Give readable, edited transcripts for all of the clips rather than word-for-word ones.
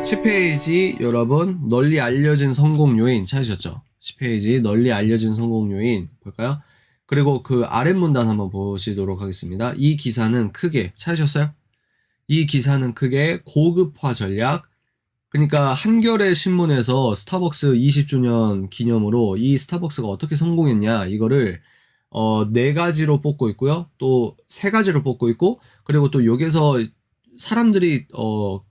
10페이지 여러분 널리 알려진 성공 요인 찾으셨죠? 10페이지 널리 알려진 성공 요인 볼까요? 그리고 그 아랫문단 한번 보시도록 하겠습니다. 이 기사는 크게 찾으셨어요? 이 기사는 크게 고급화 전략, 그러니까 한겨레 신문에서 스타벅스 20주년 기념으로 이 스타벅스가 어떻게 성공했냐 이거를 4가지로 뽑고 있고요. 또 3가지로 뽑고 있고, 그리고 또 여기서 사람들이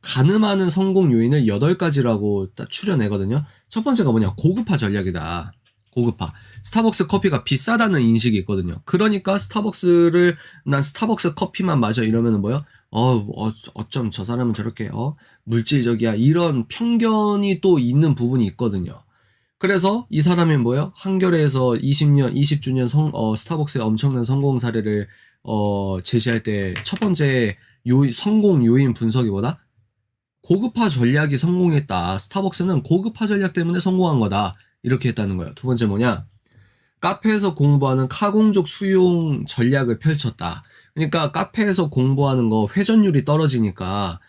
가늠하는 성공 요인을 8가지라고 딱 추려내거든요. 첫 번째가 뭐냐, 고급화 전략이다. 고급화. 스타벅스 커피가 비싸다는 인식이 있거든요. 그러니까 난 스타벅스 커피만 마셔 이러면은 뭐요? 어쩜 저 사람은 저렇게 물질적이야, 이런 편견이 또 있는 부분이 있거든요. 그래서 이 사람이 뭐예요? 한겨레에서 20주년 스타벅스의 엄청난 성공 사례를 제시할 때 첫 번째 성공 요인 분석이 뭐다? 고급화 전략이 성공했다. 스타벅스는 고급화 전략 때문에 성공한 거다. 이렇게 했다는 거예요. 두 번째 뭐냐? 카페에서 공부하는 카공족 수용 전략을 펼쳤다. 그러니까 카페에서 공부하는 거 회전율이 떨어지니까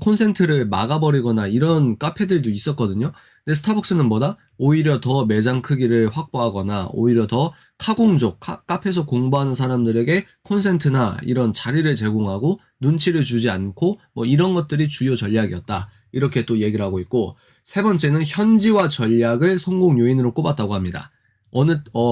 콘센트를 막아버리거나 이런 카페들도 있었거든요. 근데 스타벅스는 뭐다? 오히려 더 매장 크기를 확보하거나 오히려 더 카공족, 카페에서 공부하는 사람들에게 콘센트나 이런 자리를 제공하고 눈치를 주지 않고 뭐 이런 것들이 주요 전략이었다. 이렇게 또 얘기를 하고 있고, 세 번째는 현지화 전략을 성공 요인으로 꼽았다고 합니다.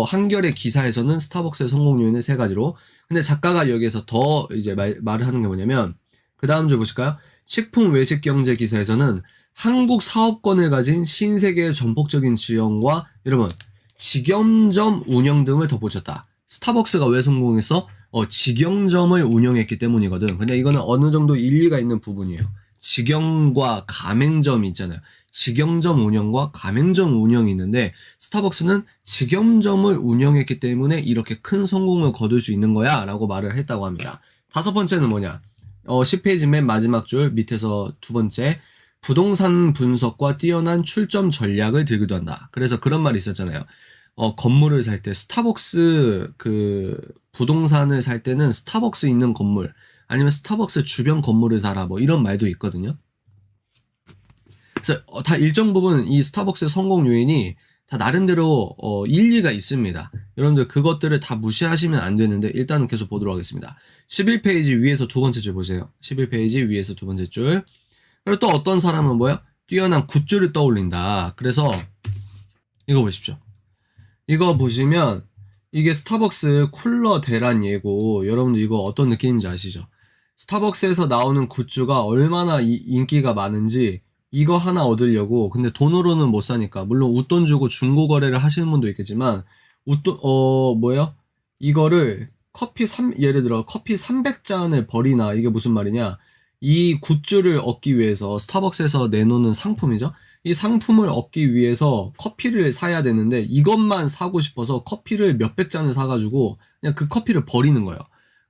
한겨레 기사에서는 스타벅스의 성공 요인을 3가지로. 근데 작가가 여기에서 더 이제 말을 하는 게 뭐냐면, 그 다음 줄 보실까요? 식품 외식 경제 기사에서는 한국 사업권을 가진 신세계의 전폭적인 지형과 여러분 직영점 운영 등을 덧붙였다. 스타벅스가 왜 성공했어? 직영점을 운영했기 때문이거든. 근데 이거는 어느 정도 일리가 있는 부분이에요. 직영과 가맹점이 있잖아요. 직영점 운영과 가맹점 운영이 있는데 스타벅스는 직영점을 운영했기 때문에 이렇게 큰 성공을 거둘 수 있는 거야 라고 말을 했다고 합니다. 5번째는 뭐냐, 10페이지 맨 마지막 줄 밑에서 2번째, 부동산 분석과 뛰어난 출점 전략을 들기도 한다. 그래서 그런 말이 있었잖아요. 건물을 살 때 스타벅스 부동산을 살 때는 스타벅스 있는 건물 아니면 스타벅스 주변 건물을 사라, 뭐 이런 말도 있거든요. 그래서 다 일정 부분 이 스타벅스의 성공 요인이 다 나름대로 일리가 있습니다. 여러분들 그것들을 다 무시하시면 안 되는데 일단은 계속 보도록 하겠습니다. 11페이지 위에서 2번째 줄 보세요. 11페이지 위에서 2번째 줄. 그리고 또 어떤 사람은 뭐야? 뛰어난 굿즈를 떠올린다. 그래서 이거 보십시오. 이거 보시면 이게 스타벅스 쿨러 대란 예고, 여러분들 이거 어떤 느낌인지 아시죠? 스타벅스에서 나오는 굿즈가 얼마나 인기가 많은지 이거 하나 얻으려고, 근데 돈으로는 못 사니까, 물론 웃돈 주고 중고 거래를 하시는 분도 있겠지만 이거를 예를 들어 커피 300잔을 버리나, 이게 무슨 말이냐, 이 굿즈를 얻기 위해서 스타벅스에서 내놓는 상품이죠. 이 상품을 얻기 위해서 커피를 사야 되는데 이것만 사고 싶어서 커피를 몇백 잔을 사가지고 그냥 그 커피를 버리는 거예요.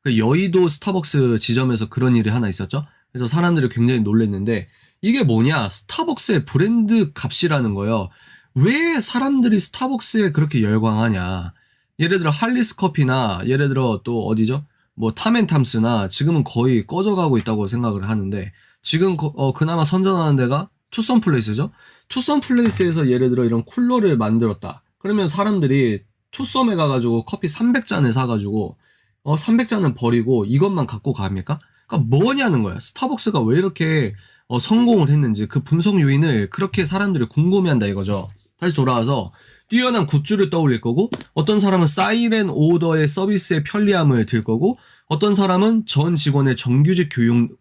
여의도 스타벅스 지점에서 그런 일이 하나 있었죠. 그래서 사람들이 굉장히 놀랐는데, 이게 뭐냐, 스타벅스의 브랜드 값이라는 거예요. 왜 사람들이 스타벅스에 그렇게 열광하냐. 예를 들어 할리스 커피나 예를 들어 또 어디죠? 뭐 탐앤탐스나 지금은 거의 꺼져가고 있다고 생각을 하는데, 지금 그나마 선전하는 데가 투썸플레이스죠. 투썸플레이스에서 예를 들어 이런 쿨러를 만들었다. 그러면 사람들이 투썸에 가가지고 커피 300잔을 사가지고 300잔은 버리고 이것만 갖고 갑니까? 그러니까 뭐냐는 거야. 스타벅스가 왜 이렇게 성공을 했는지 그 분석 요인을 그렇게 사람들이 궁금해한다 이거죠. 다시 돌아와서 뛰어난 굿즈를 떠올릴 거고, 어떤 사람은 사이렌 오더의 서비스의 편리함을 들 거고, 어떤 사람은 전 직원의 정규직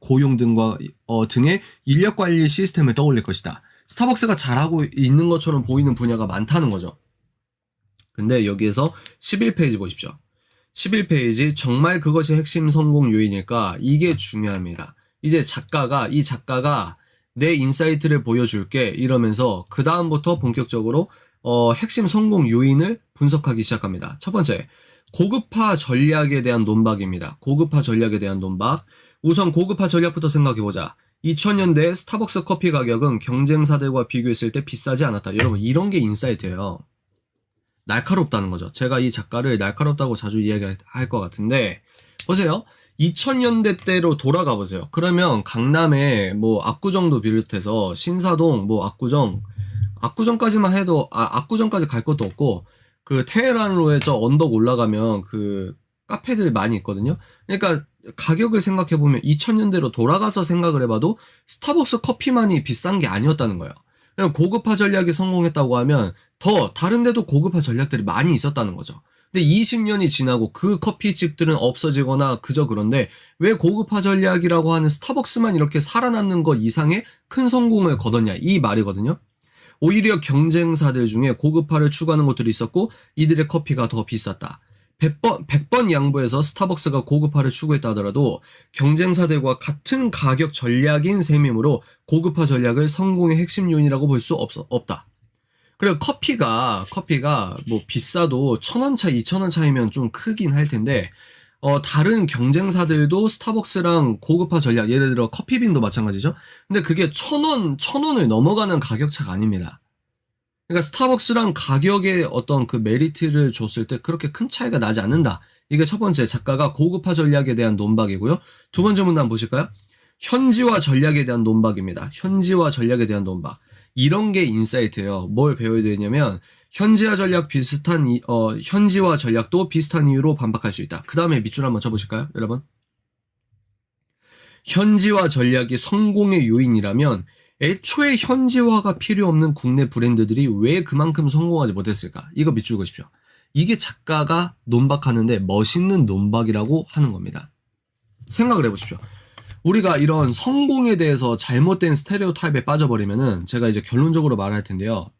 고용 등의 인력 관리 시스템을 떠올릴 것이다. 스타벅스가 잘하고 있는 것처럼 보이는 분야가 많다는 거죠. 근데 여기에서 11페이지 보십시오. 11페이지, 정말 그것이 핵심 성공 요인일까? 이게 중요합니다. 이제 이 작가가 내 인사이트를 보여줄게 이러면서 그 다음부터 본격적으로 핵심 성공 요인을 분석하기 시작합니다. 첫 번째, 고급화 전략에 대한 논박입니다. 고급화 전략에 대한 논박. 우선 고급화 전략부터 생각해보자. 2000년대 스타벅스 커피 가격은 경쟁사들과 비교했을 때 비싸지 않았다. 여러분, 이런 게 인사이트예요. 날카롭다는 거죠. 제가 이 작가를 날카롭다고 자주 이야기할 것 같은데, 보세요. 2000년대 때로 돌아가 보세요. 그러면 강남에 뭐 압구정도 비롯해서 신사동, 뭐 압구정까지만 해도 압구정까지 갈 것도 없고 그 테헤란로에 저 언덕 올라가면 그 카페들 많이 있거든요. 그러니까 가격을 생각해 보면 2000년대로 돌아가서 생각을 해봐도 스타벅스 커피만이 비싼 게 아니었다는 거예요. 그냥 고급화 전략이 성공했다고 하면 더 다른 데도 고급화 전략들이 많이 있었다는 거죠. 근데 20년이 지나고 그 커피집들은 없어지거나 그저 그런데 왜 고급화 전략이라고 하는 스타벅스만 이렇게 살아남는 것 이상의 큰 성공을 거뒀냐 이 말이거든요. 오히려 경쟁사들 중에 고급화를 추구하는 곳들이 있었고 이들의 커피가 더 비쌌다. 100번 양보해서 스타벅스가 고급화를 추구했다 하더라도 경쟁사들과 같은 가격 전략인 셈이므로 고급화 전략을 성공의 핵심 요인이라고 볼 수 없다. 그리고 커피가 뭐 비싸도 1000원 차, 2000원 차이면 좀 크긴 할 텐데 다른 경쟁사들도 스타벅스랑 고급화 전략, 예를 들어 커피빈도 마찬가지죠. 근데 그게 1000원을 넘어가는 가격 차가 아닙니다. 그러니까 스타벅스랑 가격의 어떤 그 메리트를 줬을 때 그렇게 큰 차이가 나지 않는다. 이게 첫 번째 작가가 고급화 전략에 대한 논박이고요. 두 번째 문단 보실까요? 현지화 전략에 대한 논박입니다. 현지화 전략에 대한 논박. 이런 게 인사이트예요. 뭘 배워야 되냐면 현지화 전략도 비슷한 이유로 반박할 수 있다. 그 다음에 밑줄 한번 쳐보실까요, 여러분? 현지화 전략이 성공의 요인이라면 애초에 현지화가 필요 없는 국내 브랜드들이 왜 그만큼 성공하지 못했을까? 이거 밑줄 그으십시오. 이게 작가가 논박하는데 멋있는 논박이라고 하는 겁니다. 생각을 해보십시오. 우리가 이런 성공에 대해서 잘못된 스테레오타입에 빠져버리면은 제가 이제 결론적으로 말할 텐데요.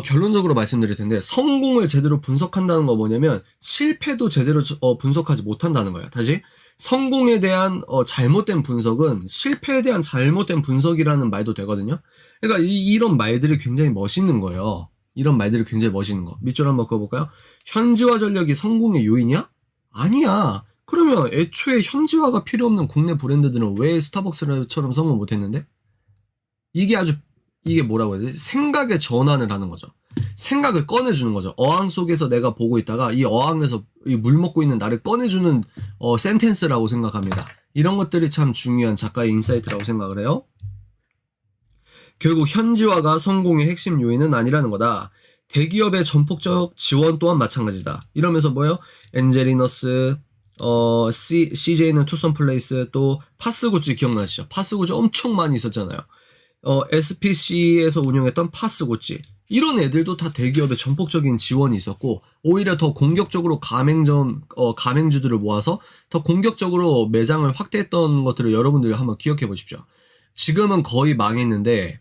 결론적으로 말씀드릴 텐데 성공을 제대로 분석한다는 거 뭐냐면 실패도 제대로 분석하지 못한다는 거예요. 다시 성공에 대한 잘못된 분석은 실패에 대한 잘못된 분석이라는 말도 되거든요. 그러니까 이런 말들이 굉장히 멋있는 거예요. 이런 말들이 굉장히 멋있는 거. 밑줄 한번 그어볼까요? 현지화 전략이 성공의 요인이야? 아니야. 그러면 애초에 현지화가 필요 없는 국내 브랜드들은 왜 스타벅스처럼 성공 못했는데? 이게 뭐라고 해야 되지? 생각의 전환을 하는 거죠. 생각을 꺼내주는 거죠. 어항 속에서 내가 보고 있다가 이 어항에서 물 먹고 있는 나를 꺼내주는 센텐스라고 생각합니다. 이런 것들이 참 중요한 작가의 인사이트라고 생각을 해요. 결국 현지화가 성공의 핵심 요인은 아니라는 거다. 대기업의 전폭적 지원 또한 마찬가지다. 이러면서 뭐예요? 엔젤리너스, CJ는 투썸플레이스, 또 파스구찌 기억나시죠? 파스구찌 엄청 많이 있었잖아요. SPC에서 운영했던 파스구찌. 이런 애들도 다 대기업의 전폭적인 지원이 있었고, 오히려 더 공격적으로 가맹주들을 모아서 더 공격적으로 매장을 확대했던 것들을 여러분들이 한번 기억해 보십시오. 지금은 거의 망했는데,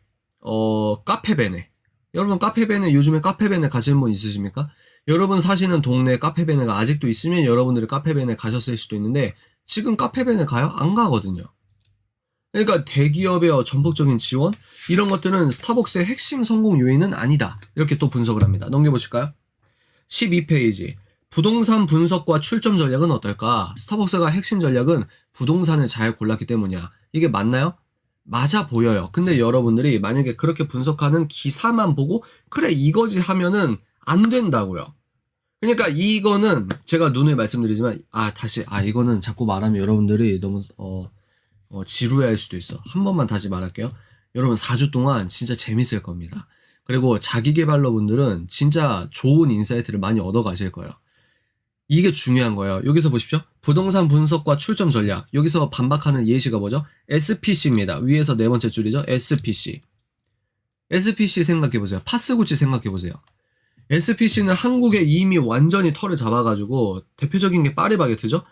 카페베네. 여러분 카페베네, 요즘에 카페베네 가시는 분 있으십니까? 여러분 사시는 동네 카페베네가 아직도 있으면 여러분들이 카페베네 가셨을 수도 있는데, 지금 카페베네 가요? 안 가거든요. 그러니까 대기업의 전폭적인 지원? 이런 것들은 스타벅스의 핵심 성공 요인은 아니다. 이렇게 또 분석을 합니다. 넘겨보실까요? 12페이지. 부동산 분석과 출점 전략은 어떨까? 스타벅스가 핵심 전략은 부동산을 잘 골랐기 때문이야. 이게 맞나요? 맞아 보여요. 근데 여러분들이 만약에 그렇게 분석하는 기사만 보고 그래 이거지 하면은 안 된다고요. 그러니까 이거는 제가 눈을 말씀드리지만 이거는 자꾸 말하면 여러분들이 너무 지루해할 수도 있어. 한 번만 다시 말할게요. 여러분 4주 동안 진짜 재밌을 겁니다. 그리고 자기계발러 분들은 진짜 좋은 인사이트를 많이 얻어가실 거예요. 이게 중요한 거예요. 여기서 보십시오. 부동산 분석과 출점 전략. 여기서 반박하는 예시가 뭐죠? SPC입니다. 위에서 네 번째 줄이죠. SPC. SPC 생각해보세요. 파스구찌 생각해보세요. SPC는 한국에 이미 완전히 털을 잡아가지고 대표적인 게 파리바게트죠.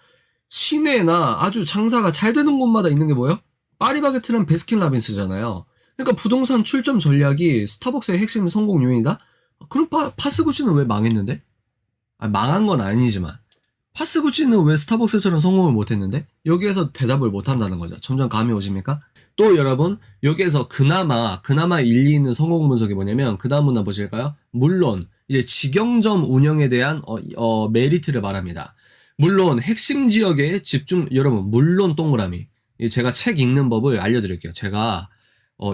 시내나 아주 장사가 잘 되는 곳마다 있는 게 뭐예요? 파리바게트는 베스킨라빈스잖아요. 그러니까 부동산 출점 전략이 스타벅스의 핵심 성공 요인이다? 그럼 파스구찌는 왜 망했는데? 망한 건 아니지만 파스구찌는 왜 스타벅스처럼 성공을 못했는데? 여기에서 대답을 못한다는 거죠. 점점 감이 오십니까? 또 여러분 여기에서 그나마 일리 있는 성공 분석이 뭐냐면 그 다음 문단 보실까요? 물론 이제 직영점 운영에 대한 메리트를 말합니다. 물론 핵심 지역에 여러분 물론 동그라미. 제가 책 읽는 법을 알려드릴게요. 제가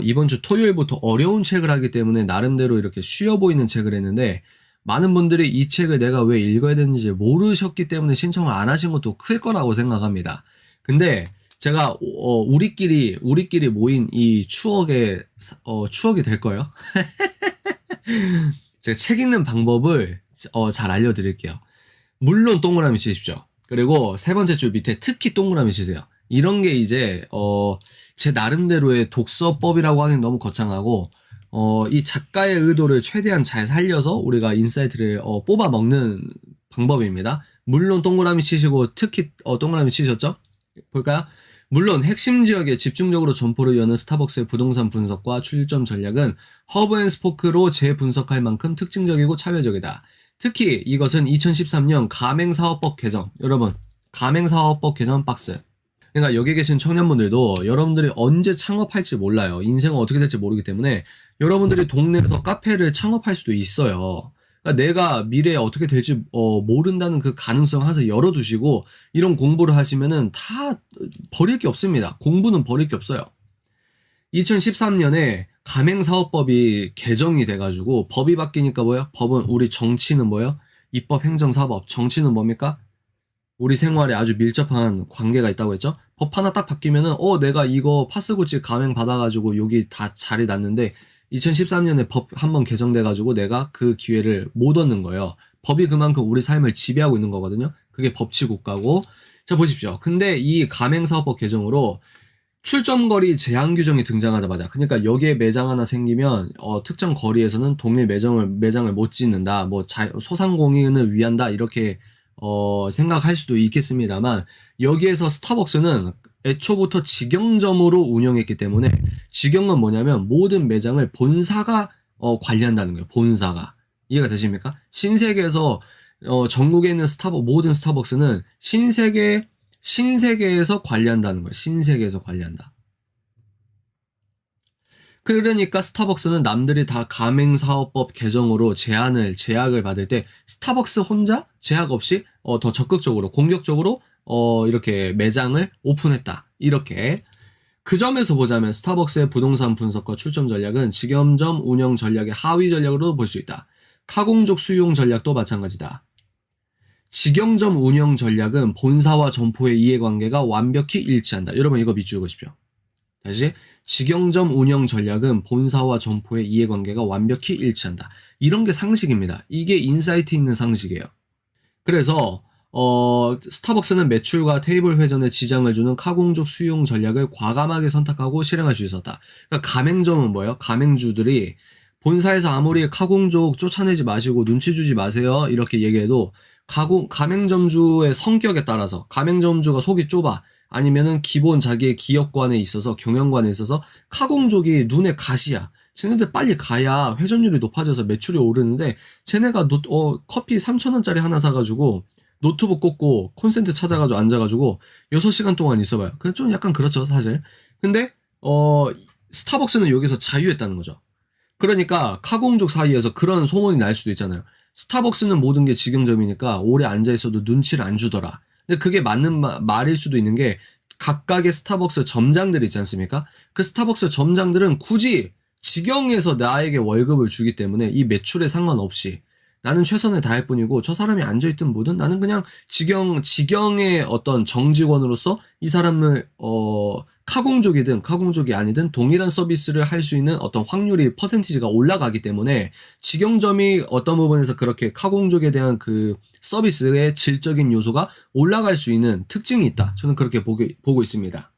이번 주 토요일부터 어려운 책을 하기 때문에 나름대로 이렇게 쉬워 보이는 책을 했는데 많은 분들이 이 책을 내가 왜 읽어야 되는지 모르셨기 때문에 신청을 안 하신 것도 클 거라고 생각합니다. 근데 제가 우리끼리 모인 이 추억이 될 거예요. 제가 책 읽는 방법을 잘 알려드릴게요. 물론 동그라미 치십시오. 그리고 세 번째 줄 밑에 특히 동그라미 치세요. 이런 게 이제 제 나름대로의 독서법이라고 하기엔 너무 거창하고 이 작가의 의도를 최대한 잘 살려서 우리가 인사이트를 뽑아 먹는 방법입니다. 물론 동그라미 치시고 특히 동그라미 치셨죠? 볼까요? 물론 핵심 지역에 집중적으로 점포를 여는 스타벅스의 부동산 분석과 출점 전략은 허브 앤 스포크로 재분석할 만큼 특징적이고 차별적이다. 특히 이것은 2013년 가맹사업법 개정, 여러분 가맹사업법 개정 박스. 그러니까 여기 계신 청년분들도 여러분들이 언제 창업할지 몰라요. 인생은 어떻게 될지 모르기 때문에 여러분들이 동네에서 카페를 창업할 수도 있어요. 그러니까 내가 미래에 어떻게 될지 모른다는 그 가능성 항상 열어두시고 이런 공부를 하시면은 다 버릴 게 없습니다. 공부는 버릴 게 없어요. 2013년에 가맹사업법이 개정이 돼가지고 법이 바뀌니까 뭐예요? 법은 우리 정치는 뭐예요? 입법, 행정, 사법. 정치는 뭡니까? 우리 생활에 아주 밀접한 관계가 있다고 했죠? 법 하나 딱 바뀌면은 내가 이거 파스구찌 가맹 받아가지고 여기 다 자리 났는데 2013년에 법 한번 개정돼가지고 내가 그 기회를 못 얻는 거예요. 법이 그만큼 우리 삶을 지배하고 있는 거거든요. 그게 법치국가고. 자, 보십시오. 근데 이 가맹사업법 개정으로 출점거리 제한 규정이 등장하자마자, 그러니까 여기에 매장 하나 생기면 특정 거리에서는 동일 매장을 못 짓는다. 뭐 소상공인을 위한다. 이렇게 생각할 수도 있겠습니다만 여기에서 스타벅스는 애초부터 직영점으로 운영했기 때문에 직영은 뭐냐면 모든 매장을 본사가 관리한다는 거예요. 본사가. 이해가 되십니까? 신세계에서 전국에 있는 모든 스타벅스는 신세계에서 관리한다는 거예요. 신세계에서 관리한다. 그러니까 스타벅스는 남들이 다 가맹사업법 개정으로 제약을 받을 때 스타벅스 혼자 제약 없이 더 적극적으로 공격적으로 이렇게 매장을 오픈했다. 이렇게 그 점에서 보자면 스타벅스의 부동산 분석과 출점 전략은 직영점 운영 전략의 하위 전략으로 볼 수 있다. 카공족 수용 전략도 마찬가지다. 직영점 운영 전략은 본사와 점포의 이해관계가 완벽히 일치한다. 여러분 이거 밑줄 그으십시오. 다시 직영점 운영 전략은 본사와 점포의 이해관계가 완벽히 일치한다. 이런 게 상식입니다. 이게 인사이트 있는 상식이에요. 그래서 스타벅스는 매출과 테이블 회전에 지장을 주는 카공족 수용 전략을 과감하게 선택하고 실행할 수 있었다. 그러니까 가맹점은 뭐예요? 가맹주들이 본사에서 아무리 카공족 쫓아내지 마시고 눈치 주지 마세요 이렇게 얘기해도 가맹점주의 성격에 따라서 가맹점주가 속이 좁아 아니면은 기본 자기의 기업관에 있어서 경영관에 있어서 카공족이 눈에 가시야. 쟤네들 빨리 가야 회전율이 높아져서 매출이 오르는데 쟤네가 커피 3,000원짜리 하나 사가지고 노트북 꽂고 콘센트 찾아가지고 앉아가지고 6시간 동안 있어봐요. 그냥 좀 약간 그렇죠 사실. 근데 스타벅스는 여기서 자유했다는 거죠. 그러니까 카공족 사이에서 그런 소문이 날 수도 있잖아요. 스타벅스는 모든 게 직영점이니까 오래 앉아있어도 눈치를 안 주더라. 근데 그게 맞는 말일 수도 있는 게 각각의 스타벅스 점장들 있지 않습니까? 그 스타벅스 점장들은 굳이 직영에서 나에게 월급을 주기 때문에 이 매출에 상관없이 나는 최선을 다할 뿐이고 저 사람이 앉아있든 뭐든 나는 그냥 직영의 어떤 정직원으로서 이 사람을 카공족이든 카공족이 아니든 동일한 서비스를 할 수 있는 어떤 확률이 퍼센티지가 올라가기 때문에 직영점이 어떤 부분에서 그렇게 카공족에 대한 그 서비스의 질적인 요소가 올라갈 수 있는 특징이 있다. 저는 그렇게 보고 있습니다.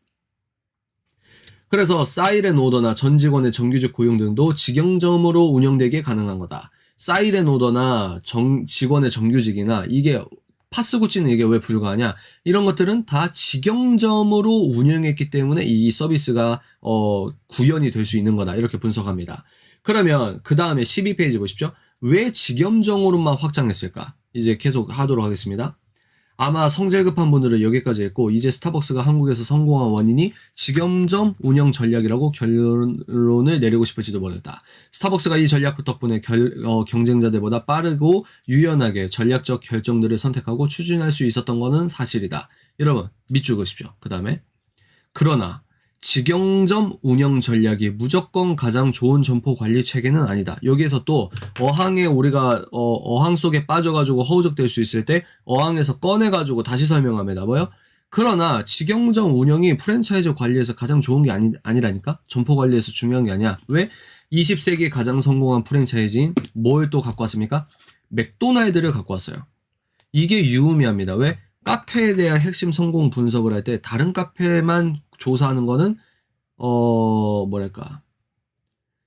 그래서 사이렌 오더나 전 직원의 정규직 고용 등도 직영점으로 운영되게 가능한 거다. 사이렌 오더나 직원의 정규직이나 이게 파스구찌는 이게 왜 불가하냐? 이런 것들은 다 직영점으로 운영했기 때문에 이 서비스가 구현이 될 수 있는 거다. 이렇게 분석합니다. 그러면 그 다음에 12페이지 보십시오. 왜 직영점으로만 확장했을까? 이제 계속 하도록 하겠습니다. 아마 성질 급한 분들은 여기까지 했고 이제 스타벅스가 한국에서 성공한 원인이 직영점 운영 전략이라고 결론을 내리고 싶을지도 모르겠다. 스타벅스가 이 전략 덕분에 경쟁자들보다 빠르고 유연하게 전략적 결정들을 선택하고 추진할 수 있었던 것은 사실이다. 여러분 밑줄 그으십시오. 그 다음에 그러나 직영점 운영 전략이 무조건 가장 좋은 점포 관리 체계는 아니다. 여기에서 또 어항에 우리가 어항 속에 빠져가지고 허우적될 수 있을 때 어항에서 꺼내가지고 다시 설명합니다. 뭐요? 그러나 직영점 운영이 프랜차이즈 관리에서 가장 좋은 게 아니라니까? 점포 관리에서 중요한 게 아니야. 왜? 20세기에 가장 성공한 프랜차이즈인 뭘 또 갖고 왔습니까? 맥도날드를 갖고 왔어요. 이게 유의미합니다. 왜? 카페에 대한 핵심 성공 분석을 할 때 다른 카페만 조사하는 거는 뭐랄까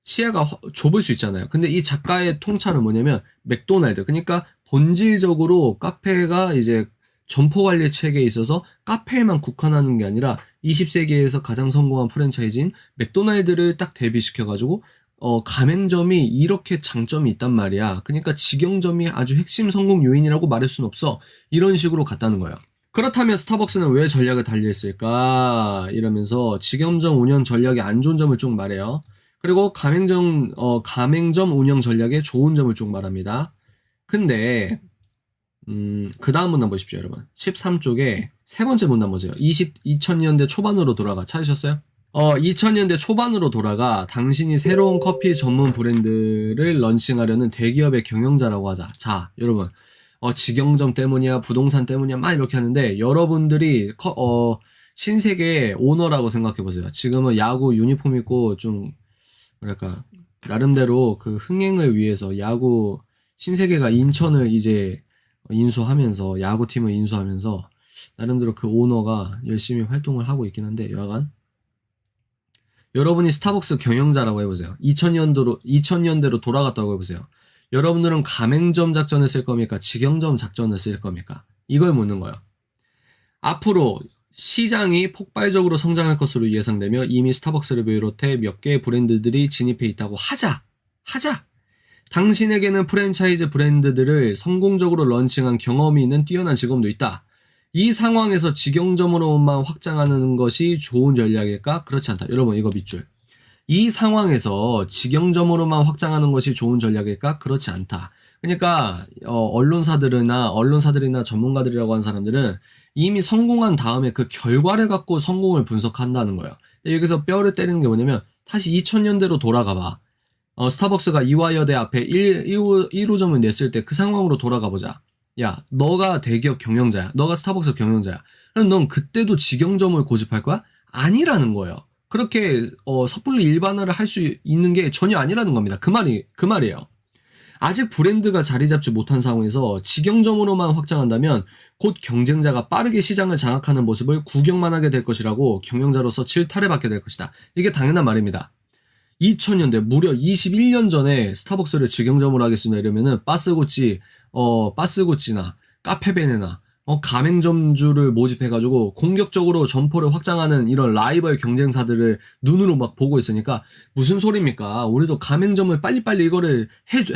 시야가 좁을 수 있잖아요. 근데 이 작가의 통찰은 뭐냐면 맥도날드, 그러니까 본질적으로 카페가 이제 점포 관리 체계에 있어서 카페에만 국한하는 게 아니라 20세기에서 가장 성공한 프랜차이즈인 맥도날드를 딱 대비시켜가지고 가맹점이 이렇게 장점이 있단 말이야. 그러니까 직영점이 아주 핵심 성공 요인이라고 말할 수는 없어. 이런 식으로 갔다는 거예요. 그렇다면 스타벅스는 왜 전략을 달리했을까? 이러면서 직영점 운영 전략의 안 좋은 점을 쭉 말해요. 그리고 가맹점 운영 전략의 좋은 점을 쭉 말합니다. 근데 그 다음 문단 보십시오, 여러분. 13쪽에 세 번째 문단 보세요. 2000년대 초반으로 돌아가. 찾으셨어요? 2000년대 초반으로 돌아가 당신이 새로운 커피 전문 브랜드를 런칭하려는 대기업의 경영자라고 하자. 자, 여러분. 직영점 때문이야, 부동산 때문이야, 막 이렇게 하는데, 여러분들이, 신세계의 오너라고 생각해보세요. 지금은 야구 유니폼 입고 좀, 뭐랄까, 나름대로 그 흥행을 위해서 야구, 신세계가 인천을 이제 인수하면서, 야구팀을 인수하면서, 나름대로 그 오너가 열심히 활동을 하고 있긴 한데, 여하간. 여러분이 스타벅스 경영자라고 해보세요. 2000년대로 돌아갔다고 해보세요. 여러분들은 가맹점 작전을 쓸 겁니까? 직영점 작전을 쓸 겁니까? 이걸 묻는 거예요. 앞으로 시장이 폭발적으로 성장할 것으로 예상되며 이미 스타벅스를 비롯해 몇 개의 브랜드들이 진입해 있다고 하자. 당신에게는 프랜차이즈 브랜드들을 성공적으로 런칭한 경험이 있는 뛰어난 직원도 있다. 이 상황에서 직영점으로만 확장하는 것이 좋은 전략일까? 그렇지 않다. 여러분 이거 밑줄. 이 상황에서 직영점으로만 확장하는 것이 좋은 전략일까? 그렇지 않다. 그러니까 언론사들이나 전문가들이라고 하는 사람들은 이미 성공한 다음에 그 결과를 갖고 성공을 분석한다는 거예요. 여기서 뼈를 때리는 게 뭐냐면 다시 2000년대로 돌아가 봐. 스타벅스가 이화여대 앞에 1호점을 냈을 때 그 상황으로 돌아가 보자. 야, 너가 대기업 경영자야. 너가 스타벅스 경영자야. 그럼 넌 그때도 직영점을 고집할 거야? 아니라는 거예요. 그렇게 섣불리 일반화를 할 수 있는 게 전혀 아니라는 겁니다. 그 말이에요. 아직 브랜드가 자리 잡지 못한 상황에서 직영점으로만 확장한다면 곧 경쟁자가 빠르게 시장을 장악하는 모습을 구경만 하게 될 것이라고 경영자로서 질타를 받게 될 것이다. 이게 당연한 말입니다. 2000년대 무려 21년 전에 스타벅스를 직영점으로 하겠습니다. 이러면은 빠스구찌나 카페베네나 가맹점주를 모집해가지고 공격적으로 점포를 확장하는 이런 라이벌 경쟁사들을 눈으로 막 보고 있으니까 무슨 소리입니까? 우리도 가맹점을 빨리빨리 이거를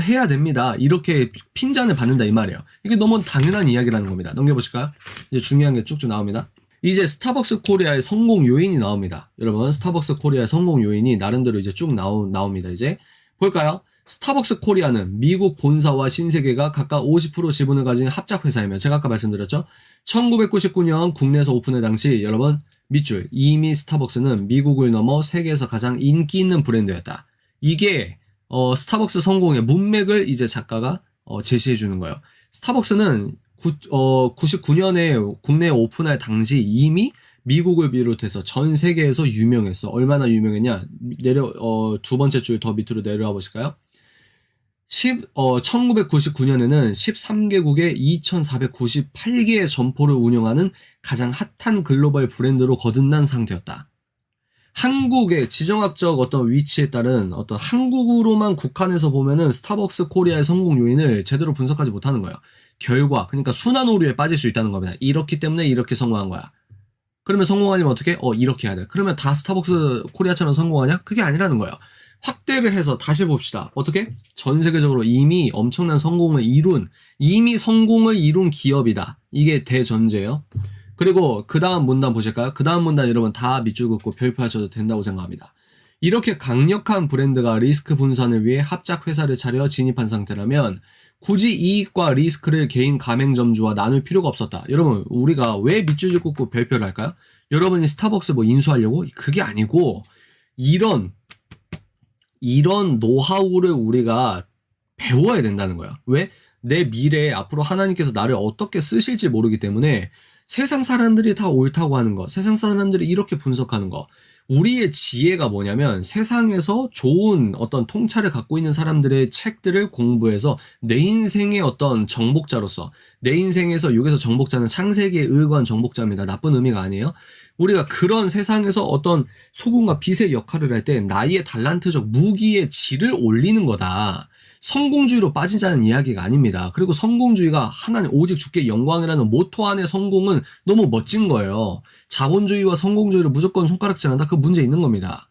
해야 됩니다. 이렇게 핀잔을 받는다 이 말이에요. 이게 너무 당연한 이야기라는 겁니다. 넘겨보실까요? 이제 중요한 게 쭉쭉 나옵니다. 이제 스타벅스 코리아의 성공 요인이 나옵니다. 여러분 스타벅스 코리아의 성공 요인이 나름대로 이제 쭉 나옵니다. 이제 볼까요? 스타벅스 코리아는 미국 본사와 신세계가 각각 50% 지분을 가진 합작회사이며 제가 아까 말씀드렸죠. 1999년 국내에서 오픈할 당시 여러분 밑줄 이미 스타벅스는 미국을 넘어 세계에서 가장 인기 있는 브랜드였다. 이게 스타벅스 성공의 문맥을 이제 작가가 제시해 주는 거예요. 스타벅스는 99년에 국내에 오픈할 당시 이미 미국을 비롯해서 전 세계에서 유명했어. 얼마나 유명했냐? 두 번째 줄 더 밑으로 내려와 보실까요? 1999년에는 13개국에 2498개의 점포를 운영하는 가장 핫한 글로벌 브랜드로 거듭난 상태였다. 한국의 지정학적 어떤 위치에 따른 어떤 한국으로만 국한해서 보면은 스타벅스 코리아의 성공 요인을 제대로 분석하지 못하는 거예요. 결과, 그러니까 순환 오류에 빠질 수 있다는 겁니다. 이렇기 때문에 이렇게 성공한 거야. 그러면 성공하려면 어떻게? 이렇게 해야 돼. 그러면 다 스타벅스 코리아처럼 성공하냐? 그게 아니라는 거예요. 확대를 해서 다시 봅시다. 어떻게? 전 세계적으로 이미 엄청난 성공을 이룬 기업이다. 이게 대전제예요. 그리고 그 다음 문단 보실까요? 그 다음 문단 여러분 다 밑줄 긋고 별표하셔도 된다고 생각합니다. 이렇게 강력한 브랜드가 리스크 분산을 위해 합작 회사를 차려 진입한 상태라면 굳이 이익과 리스크를 개인 가맹점주와 나눌 필요가 없었다. 여러분 우리가 왜 밑줄 긋고 별표를 할까요? 여러분이 스타벅스 뭐 인수하려고? 그게 아니고 이런 노하우를 우리가 배워야 된다는 거야. 왜? 내 미래에 앞으로 하나님께서 나를 어떻게 쓰실지 모르기 때문에 세상 사람들이 다 옳다고 하는 거, 세상 사람들이 이렇게 분석하는 거, 우리의 지혜가 뭐냐면 세상에서 좋은 어떤 통찰을 갖고 있는 사람들의 책들을 공부해서 내 인생의 어떤 정복자로서, 내 인생에서 여기서 정복자는 창세기에 의거한 정복자입니다. 나쁜 의미가 아니에요. 우리가 그런 세상에서 어떤 소금과 빛의 역할을 할 때 나의 달란트적 무기의 질을 올리는 거다. 성공주의로 빠지자는 이야기가 아닙니다. 그리고 성공주의가 하나님 오직 주께 영광이라는 모토 안의 성공은 너무 멋진 거예요. 자본주의와 성공주의를 무조건 손가락질한다? 그 문제 있는 겁니다.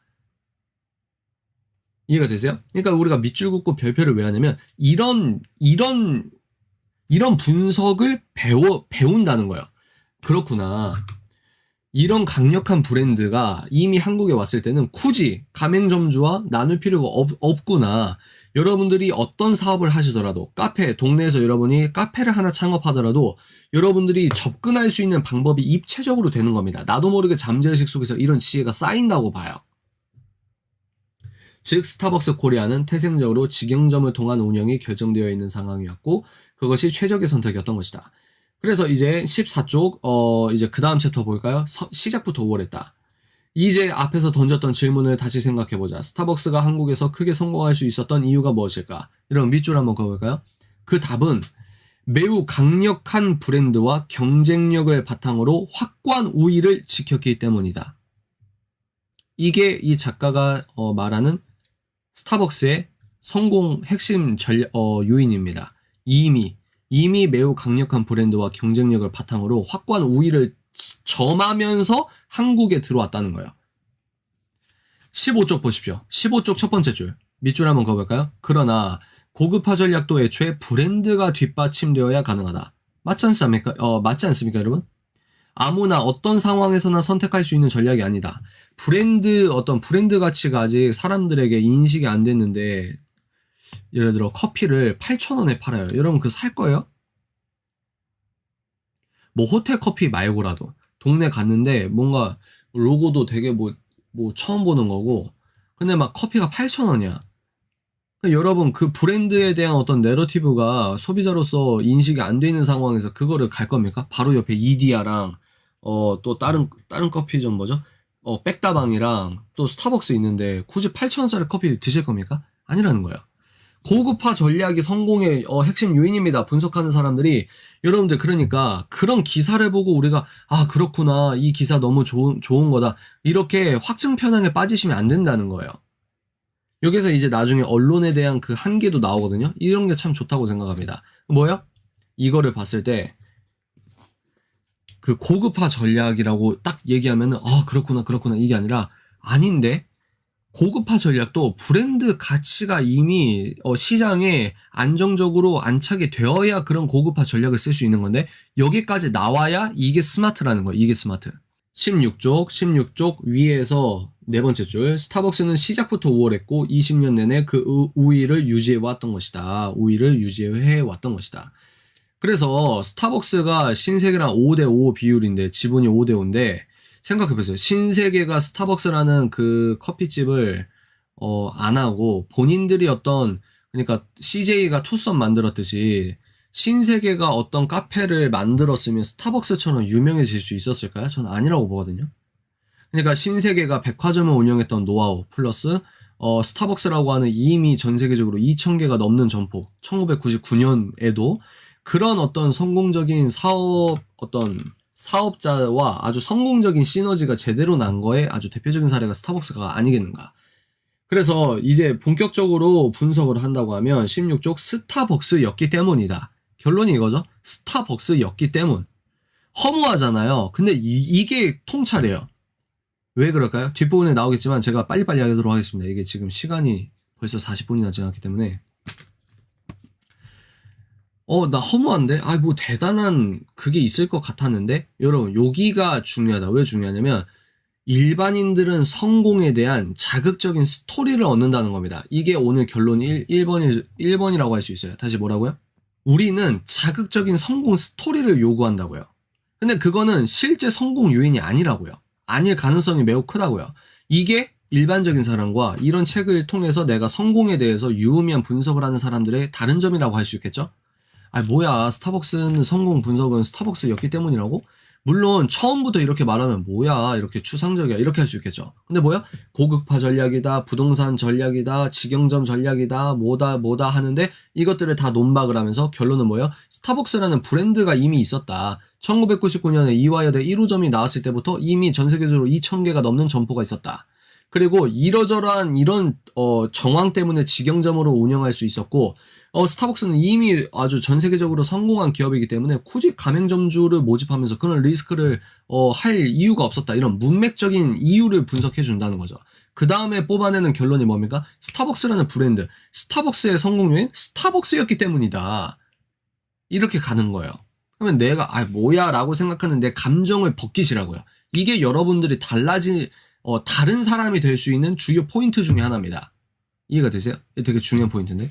이해가 되세요? 그러니까 우리가 밑줄 긋고 별표를 왜 하냐면 이런 분석을 배운다는 거예요. 그렇구나. 이런 강력한 브랜드가 이미 한국에 왔을 때는 굳이 가맹점주와 나눌 필요가 없구나. 여러분들이 어떤 사업을 하시더라도 카페, 동네에서 여러분이 카페를 하나 창업하더라도 여러분들이 접근할 수 있는 방법이 입체적으로 되는 겁니다. 나도 모르게 잠재의식 속에서 이런 지혜가 쌓인다고 봐요. 즉 스타벅스 코리아는 태생적으로 직영점을 통한 운영이 결정되어 있는 상황이었고 그것이 최적의 선택이었던 것이다. 그래서 이제 14쪽 이제 그 다음 챕터 볼까요? 시작부터 우월했다. 이제 앞에서 던졌던 질문을 다시 생각해보자. 스타벅스가 한국에서 크게 성공할 수 있었던 이유가 무엇일까? 이런 밑줄 한번 그어볼까요? 그 답은 매우 강력한 브랜드와 경쟁력을 바탕으로 확고한 우위를 지켰기 때문이다. 이게 이 작가가 말하는 스타벅스의 성공 핵심 요인입니다. 이미 매우 강력한 브랜드와 경쟁력을 바탕으로 확고한 우위를 점하면서 한국에 들어왔다는 거예요. 15쪽 보십시오. 15쪽 첫 번째 줄. 밑줄 한번 그어볼까요? 그러나 고급화 전략도 애초에 브랜드가 뒷받침되어야 가능하다. 맞지 않습니까, 여러분? 아무나 어떤 상황에서나 선택할 수 있는 전략이 아니다. 어떤 브랜드 가치가 아직 사람들에게 인식이 안 됐는데, 예를 들어 커피를 8,000원에 팔아요. 여러분 그거 살 거예요? 뭐 호텔 커피 말고라도 동네 갔는데 뭔가 로고도 되게 뭐 처음 보는 거고 근데 막 커피가 8,000원이야. 그러니까 여러분 그 브랜드에 대한 어떤 내러티브가 소비자로서 인식이 안 돼 있는 상황에서 그거를 갈 겁니까? 바로 옆에 이디야랑 또 다른 커피점 뭐죠? 백다방이랑 또 스타벅스 있는데 굳이 8,000원짜리 커피 드실 겁니까? 아니라는 거예요. 고급화 전략이 성공의 핵심 요인입니다. 분석하는 사람들이 여러분들 그러니까 그런 기사를 보고 우리가 그렇구나 이 기사 너무 좋은 거다 이렇게 확증 편향에 빠지시면 안 된다는 거예요. 여기서 이제 나중에 언론에 대한 그 한계도 나오거든요. 이런 게 참 좋다고 생각합니다. 뭐요? 이거를 봤을 때 그 고급화 전략이라고 딱 얘기하면은 그렇구나 이게 아니라 아닌데 고급화 전략도 브랜드 가치가 이미 시장에 안정적으로 안착이 되어야 그런 고급화 전략을 쓸 수 있는 건데 여기까지 나와야 이게 스마트라는 거예요. 이게 스마트. 16쪽 위에서 네 번째 줄. 스타벅스는 시작부터 우월했고 20년 내내 그 우위를 유지해 왔던 것이다. 그래서 스타벅스가 신세계랑 5대5 비율인데 지분이 5대5인데 생각해보세요. 신세계가 스타벅스라는 그 커피집을 안 하고 본인들이 그러니까 CJ가 투썸 만들었듯이 신세계가 어떤 카페를 만들었으면 스타벅스처럼 유명해질 수 있었을까요? 저는 아니라고 보거든요. 그러니까 신세계가 백화점을 운영했던 노하우 플러스 스타벅스라고 하는 이미 전 세계적으로 2,000개가 넘는 점포 1999년에도 그런 어떤 성공적인 사업자와 아주 성공적인 시너지가 제대로 난 거에 아주 대표적인 사례가 스타벅스가 아니겠는가. 그래서 이제 본격적으로 분석을 한다고 하면 16쪽 스타벅스였기 때문이다. 결론이 이거죠. 스타벅스였기 때문. 허무하잖아요. 근데 이게 통찰이에요. 왜 그럴까요? 뒷부분에 나오겠지만 제가 빨리빨리 하도록 하겠습니다. 이게 지금 시간이 벌써 40분이나 지났기 때문에 나 허무한데? 뭐 대단한 그게 있을 것 같았는데? 여러분, 여기가 중요하다. 왜 중요하냐면, 일반인들은 성공에 대한 자극적인 스토리를 얻는다는 겁니다. 이게 오늘 결론 1번이라고 할 수 있어요. 다시 뭐라고요? 우리는 자극적인 성공 스토리를 요구한다고요. 근데 그거는 실제 성공 요인이 아니라고요. 아닐 가능성이 매우 크다고요. 이게 일반적인 사람과 이런 책을 통해서 내가 성공에 대해서 유의미한 분석을 하는 사람들의 다른 점이라고 할 수 있겠죠? 뭐야 스타벅스는 성공 분석은 스타벅스였기 때문이라고? 물론 처음부터 이렇게 말하면 뭐야 이렇게 추상적이야 이렇게 할 수 있겠죠. 근데 뭐야? 고급화 전략이다, 부동산 전략이다, 직영점 전략이다, 뭐다 하는데 이것들을 다 논박을 하면서 결론은 뭐예요? 스타벅스라는 브랜드가 이미 있었다. 1999년에 이화여대 1호점이 나왔을 때부터 이미 전 세계적으로 2,000개가 넘는 점포가 있었다. 그리고 이러저러한 이런 정황 때문에 직영점으로 운영할 수 있었고 스타벅스는 이미 아주 전 세계적으로 성공한 기업이기 때문에 굳이 가맹점주를 모집하면서 그런 리스크를 할 이유가 없었다. 이런 문맥적인 이유를 분석해 준다는 거죠. 그 다음에 뽑아내는 결론이 뭡니까? 스타벅스라는 브랜드, 스타벅스의 성공 요인 스타벅스였기 때문이다. 이렇게 가는 거예요. 그러면 내가 뭐야 라고 생각하는 내 감정을 벗기시라고요. 이게 여러분들이 다른 사람이 될 수 있는 주요 포인트 중에 하나입니다. 이해가 되세요? 이게 되게 중요한 포인트인데.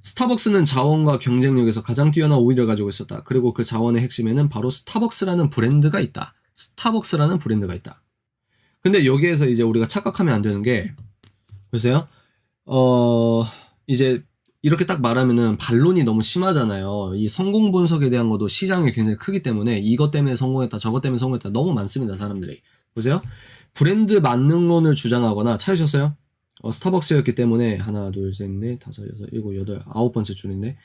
스타벅스는 자원과 경쟁력에서 가장 뛰어난 우위를 가지고 있었다. 그리고 그 자원의 핵심에는 바로 스타벅스라는 브랜드가 있다. 스타벅스라는 브랜드가 있다. 근데 여기에서 이제 우리가 착각하면 안 되는 게, 보세요. 이제 이렇게 딱 말하면은 반론이 너무 심하잖아요. 이 성공 분석에 대한 것도 시장이 굉장히 크기 때문에 이것 때문에 성공했다, 저것 때문에 성공했다 너무 많습니다, 사람들이. 보세요. 브랜드 만능론을 주장하거나 찾으셨어요? 스타벅스였기 때문에 하나, 둘, 셋, 넷, 다섯, 여섯, 일곱, 여덟, 아홉 번째 줄인데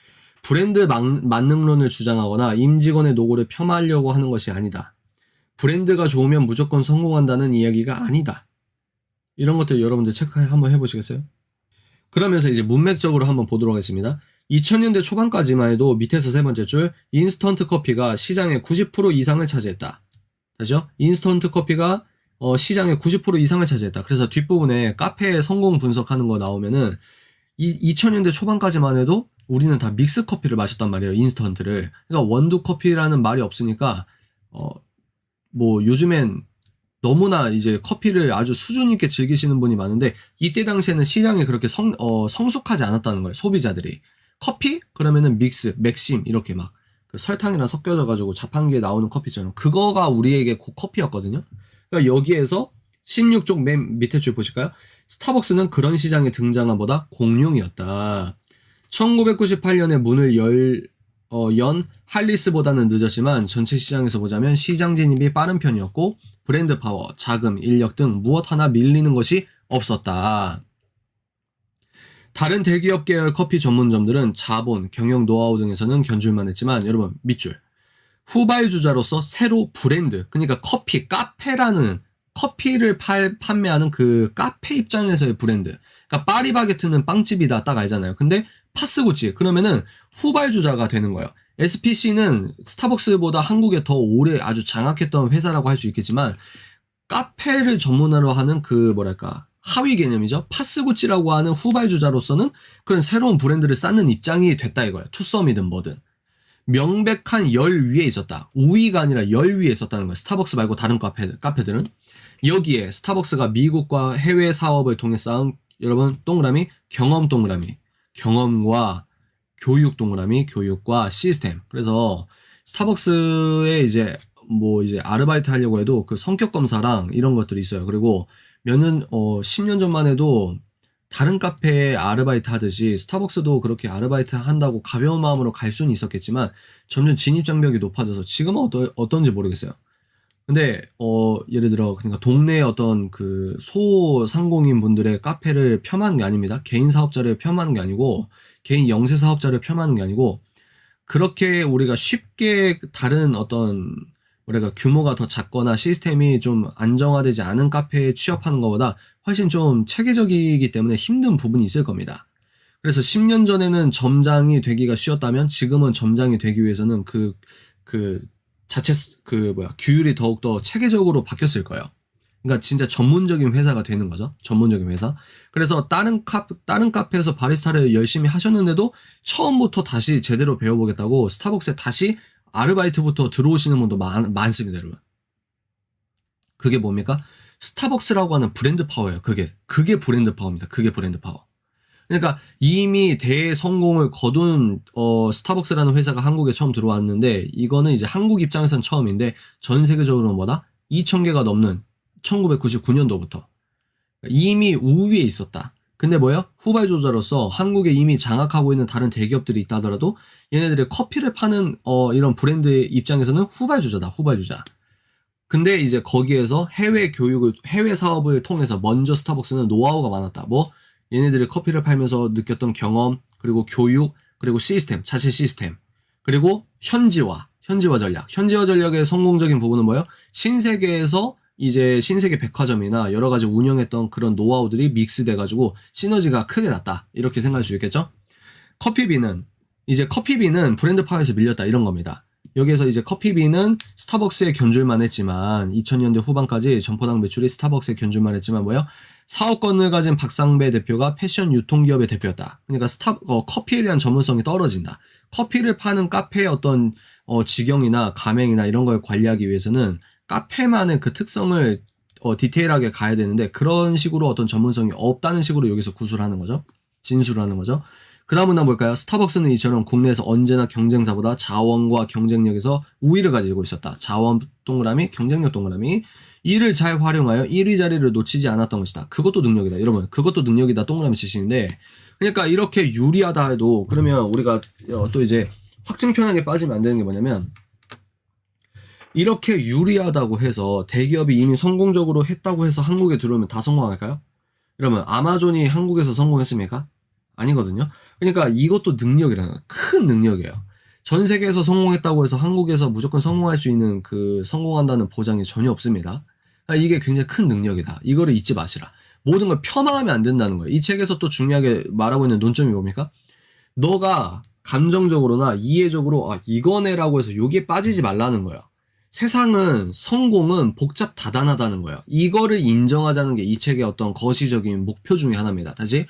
브랜드 만능론을 주장하거나 임직원의 노고를 폄하하려고 하는 것이 아니다. 브랜드가 좋으면 무조건 성공한다는 이야기가 아니다. 이런 것들 여러분들 체크 한번 해보시겠어요? 그러면서 이제 문맥적으로 한번 보도록 하겠습니다. 2000년대 초반까지만 해도 밑에서 세 번째 줄 인스턴트 커피가 시장의 90% 이상을 차지했다. 다시요? 인스턴트 커피가 시장의 90% 이상을 차지했다. 그래서 뒷부분에 카페의 성공 분석하는 거 나오면은 2000년대 초반까지만 해도 우리는 다 믹스 커피를 마셨단 말이에요. 인스턴트를. 그러니까 원두 커피라는 말이 없으니까 뭐 요즘엔 너무나 이제 커피를 아주 수준 있게 즐기시는 분이 많은데 이때 당시에는 시장이 그렇게 성숙하지 않았다는 거예요. 소비자들이. 커피? 그러면은 믹스, 맥심 이렇게 막 그 설탕이랑 섞여져 가지고 자판기에 나오는 커피처럼 그거가 우리에게 그 커피였거든요. 그러니까 여기에서 16쪽 맨 밑에 줄 보실까요? 스타벅스는 그런 시장에 등장함보다 공룡이었다. 1998년에 문을 연 할리스보다는 늦었지만 전체 시장에서 보자면 시장 진입이 빠른 편이었고 브랜드 파워, 자금, 인력 등 무엇 하나 밀리는 것이 없었다. 다른 대기업 계열 커피 전문점들은 자본, 경영 노하우 등에서는 견줄만 했지만 여러분 밑줄 후발주자로서 새로 브랜드, 그러니까 카페라는 커피를 판매하는 그 카페 입장에서의 브랜드. 그러니까 파리바게트는 빵집이다 딱 알잖아요. 근데 파스구찌 그러면은 후발주자가 되는 거예요. SPC는 스타벅스보다 한국에 더 오래 아주 장악했던 회사라고 할 수 있겠지만 카페를 전문으로 하는 그 뭐랄까 하위 개념이죠. 파스구찌라고 하는 후발주자로서는 그런 새로운 브랜드를 쌓는 입장이 됐다 이거예요. 투썸이든 뭐든. 명백한 열 위에 있었다. 우위가 아니라 열 위에 있었다는 거예요. 스타벅스 말고 다른 카페들은. 여기에 스타벅스가 미국과 해외 사업을 통해 쌓은 여러분 동그라미 경험 동그라미. 경험과 교육 동그라미, 교육과 시스템. 그래서 스타벅스에 이제 아르바이트 하려고 해도 그 성격 검사랑 이런 것들이 있어요. 그리고 10년 전만 해도 다른 카페에 아르바이트 하듯이 스타벅스도 그렇게 아르바이트 한다고 가벼운 마음으로 갈 수는 있었겠지만 점점 진입 장벽이 높아져서 지금은 어떤지 모르겠어요. 근데 예를 들어 그러니까 동네에 어떤 그 소상공인 분들의 카페를 폄하하는 게 아닙니다. 개인 사업자를 폄하하는 게 아니고 개인 영세 사업자를 폄하하는 게 아니고 그렇게 우리가 쉽게 다른 어떤 우리가 규모가 더 작거나 시스템이 좀 안정화되지 않은 카페에 취업하는 것보다 훨씬 좀 체계적이기 때문에 힘든 부분이 있을 겁니다. 그래서 10년 전에는 점장이 되기가 쉬웠다면 지금은 점장이 되기 위해서는 규율이 더욱더 체계적으로 바뀌었을 거예요. 그러니까 진짜 전문적인 회사가 되는 거죠. 전문적인 회사. 그래서 다른 카페에서 바리스타를 열심히 하셨는데도 처음부터 다시 제대로 배워보겠다고 스타벅스에 다시 아르바이트부터 들어오시는 분도 많습니다, 여러분. 그게 뭡니까? 스타벅스라고 하는 브랜드 파워예요. 그게 브랜드 파워입니다. 그게 브랜드 파워. 그러니까 이미 대성공을 거둔 스타벅스라는 회사가 한국에 처음 들어왔는데 이거는 이제 한국 입장에선 처음인데 전 세계적으로는 뭐다? 2,000개가 넘는 1999년도부터 이미 우위에 있었다. 근데 뭐예요? 후발주자로서 한국에 이미 장악하고 있는 다른 대기업들이 있다 하더라도 얘네들이 커피를 파는 이런 브랜드의 입장에서는 후발주자다. 후발주자. 근데 이제 거기에서 해외 사업을 통해서 먼저 스타벅스는 노하우가 많았다. 뭐 얘네들이 커피를 팔면서 느꼈던 경험, 그리고 교육, 그리고 시스템, 자체 시스템, 그리고 현지화 전략. 현지화 전략의 성공적인 부분은 뭐예요? 신세계에서 이제 신세계 백화점이나 여러 가지 운영했던 그런 노하우들이 믹스돼가지고 시너지가 크게 났다. 이렇게 생각할 수 있겠죠? 커피비는 브랜드 파워에서 밀렸다. 이런 겁니다. 여기에서 이제 커피비는 스타벅스에 견줄만 했지만 2000년대 후반까지 점포당 매출이 스타벅스에 견줄만 했지만 뭐예요? 사업권을 가진 박상배 대표가 패션 유통기업의 대표였다. 그러니까 커피에 대한 전문성이 떨어진다. 커피를 파는 카페의 어떤 직영이나 가맹이나 이런 걸 관리하기 위해서는 카페만의 그 특성을 디테일하게 가야 되는데 그런 식으로 어떤 전문성이 없다는 식으로 여기서 구술을 하는 거죠. 진술을 하는 거죠. 그 다음은 뭘까요? 스타벅스는 이처럼 국내에서 언제나 경쟁사보다 자원과 경쟁력에서 우위를 가지고 있었다. 자원 동그라미, 경쟁력 동그라미. 이를 잘 활용하여 1위 자리를 놓치지 않았던 것이다. 그것도 능력이다. 여러분, 그것도 능력이다. 동그라미 치시는데, 그러니까 이렇게 유리하다 해도, 그러면 우리가 또 이제 확증 편향에 빠지면 안 되는 게 뭐냐면, 이렇게 유리하다고 해서 대기업이 이미 성공적으로 했다고 해서 한국에 들어오면 다 성공할까요? 그러면 아마존이 한국에서 성공했습니까? 아니거든요. 그러니까 이것도 능력이라는 거예요. 큰 능력이에요. 전 세계에서 성공했다고 해서 한국에서 무조건 성공할 수 있는 성공한다는 보장이 전혀 없습니다. 그러니까 이게 굉장히 큰 능력이다. 이거를 잊지 마시라. 모든 걸 폄하하면 안 된다는 거예요. 이 책에서 또 중요하게 말하고 있는 논점이 뭡니까? 너가 감정적으로나 이해적으로 이거네라고 해서 여기에 빠지지 말라는 거예요. 세상은 성공은 복잡 다단하다는 거예요. 이거를 인정하자는 게 이 책의 어떤 거시적인 목표 중에 하나입니다. 다시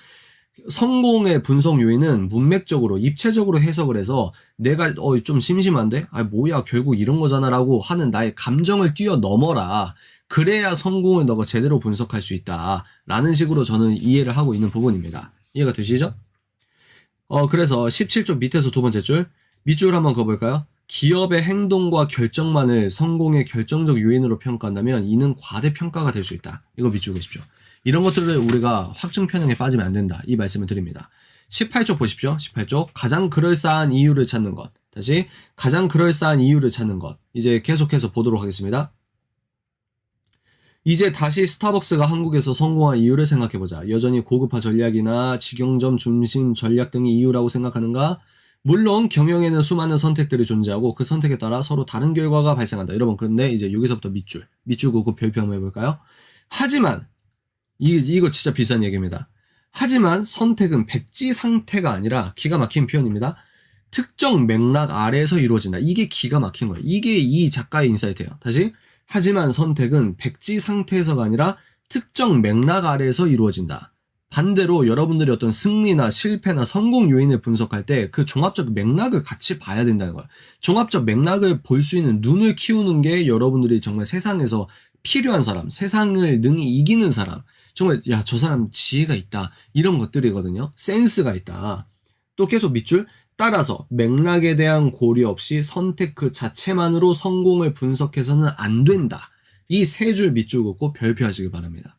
성공의 분석 요인은 문맥적으로 입체적으로 해석을 해서 내가 좀 심심한데 뭐야 결국 이런 거잖아라고 하는 나의 감정을 뛰어넘어라. 그래야 성공을 너가 제대로 분석할 수 있다라는 식으로 저는 이해를 하고 있는 부분입니다. 이해가 되시죠? 그래서 17쪽 밑에서 두 번째 줄 밑줄 한번 그어볼까요? 기업의 행동과 결정만을 성공의 결정적 요인으로 평가한다면 이는 과대평가가 될 수 있다. 이거 밑줄 그으십시오. 이런 것들을 우리가 확증 편향에 빠지면 안 된다. 이 말씀을 드립니다. 18쪽 보십시오. 18쪽. 가장 그럴싸한 이유를 찾는 것. 다시 가장 그럴싸한 이유를 찾는 것. 이제 계속해서 보도록 하겠습니다. 이제 다시 스타벅스가 한국에서 성공한 이유를 생각해보자. 여전히 고급화 전략이나 직영점 중심 전략 등이 이유라고 생각하는가? 물론 경영에는 수많은 선택들이 존재하고 그 선택에 따라 서로 다른 결과가 발생한다. 여러분 근데 이제 여기서부터 밑줄 긋고 별표 한번 해볼까요? 하지만 이거 진짜 비싼 얘기입니다. 하지만 선택은 백지 상태가 아니라 기가 막힌 표현입니다. 특정 맥락 아래에서 이루어진다. 이게 기가 막힌 거예요. 이게 이 작가의 인사이트예요. 다시 하지만 선택은 백지 상태에서가 아니라 특정 맥락 아래에서 이루어진다. 반대로 여러분들이 어떤 승리나 실패나 성공 요인을 분석할 때 그 종합적 맥락을 같이 봐야 된다는 거예요. 종합적 맥락을 볼 수 있는 눈을 키우는 게 여러분들이 정말 세상에서 필요한 사람, 세상을 능히 이기는 사람, 정말 저 사람 지혜가 있다 이런 것들이거든요. 센스가 있다. 또 계속 밑줄 따라서 맥락에 대한 고려 없이 선택 그 자체만으로 성공을 분석해서는 안 된다. 이 세 줄 밑줄 긋고 별표하시길 바랍니다.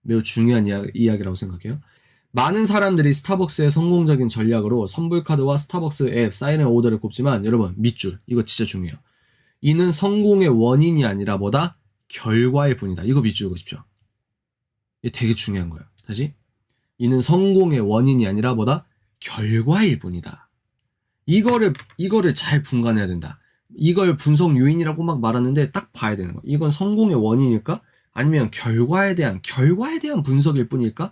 매우 중요한 이야기라고 생각해요. 많은 사람들이 스타벅스의 성공적인 전략으로 선불카드와 스타벅스 앱, 사인앤 오더를 꼽지만 여러분 밑줄 이거 진짜 중요해요. 이는 성공의 원인이 아니라 뭐다? 결과일 뿐이다. 이거 밑줄 그으십시오. 이게 되게 중요한 거예요. 다시 이는 성공의 원인이 아니라 뭐다? 결과일 뿐이다. 이거를 잘 분간해야 된다. 이걸 분석 요인이라고 막 말하는데 딱 봐야 되는 거야. 이건 성공의 원인일까? 아니면 결과에 대한 분석일 뿐일까?